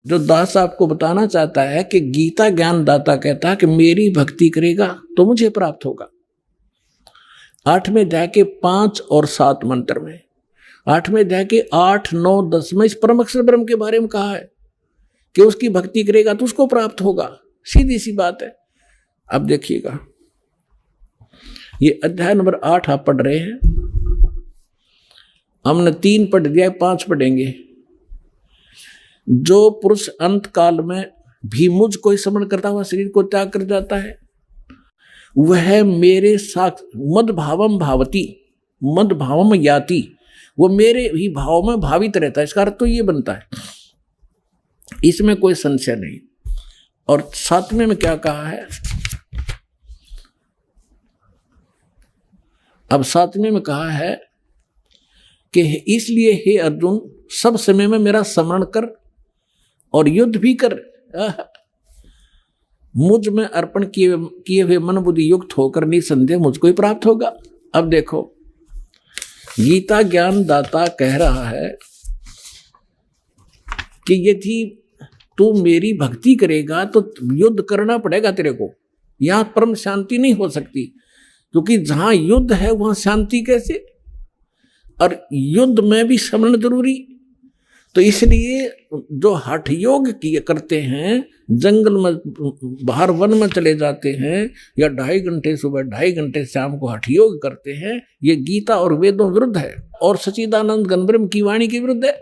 जो दास आपको बताना चाहता है कि गीता ज्ञान दाता कहता है कि मेरी भक्ति करेगा तो मुझे प्राप्त होगा। 8वें अध्याय के 5 और 7 मंत्र में, 8वें अध्याय के 8, 9, 10 में इस परम अक्षर ब्रह्म के बारे में कहा है कि उसकी भक्ति करेगा तो उसको प्राप्त होगा। सीधी सी बात है। अब देखिएगा, ये अध्याय नंबर 8 आप पढ़ रहे हैं, हमने 3 पढ़ दिया, 5 पढ़ेंगे। जो पुरुष अंत काल में भी मुझ को स्मरण करता हुआ शरीर को त्याग कर जाता है, वह मेरे साथ मद भावम भावती, मद भावम याति, वो मेरे ही भाव में भावित रहता है। इसका अर्थ तो ये बनता है, इसमें कोई संशय नहीं। और 7वें में क्या कहा है? अब 7वें में कहा है कि इसलिए हे अर्जुन, सब समय में मेरा स्मरण कर और युद्ध भी कर, मुझ में अर्पण किए हुए मन बुद्धि युक्त होकर निसंदेह मुझको ही प्राप्त होगा। अब देखो, गीता ज्ञान दाता कह रहा है कि यदि तू मेरी भक्ति करेगा तो युद्ध करना पड़ेगा तेरे को। यहां परम शांति नहीं हो सकती, क्योंकि जहां युद्ध है वहां शांति कैसे? और युद्ध में भी स्मरण जरूरी। तो इसलिए जो हठ योग किए करते हैं, जंगल में बाहर वन में चले जाते हैं, या 2.5 घंटे सुबह 2.5 घंटे शाम को हठ योग करते हैं, ये गीता और वेदों विरुद्ध है और सच्चिदानंद घन ब्रह्म की वाणी के विरुद्ध है।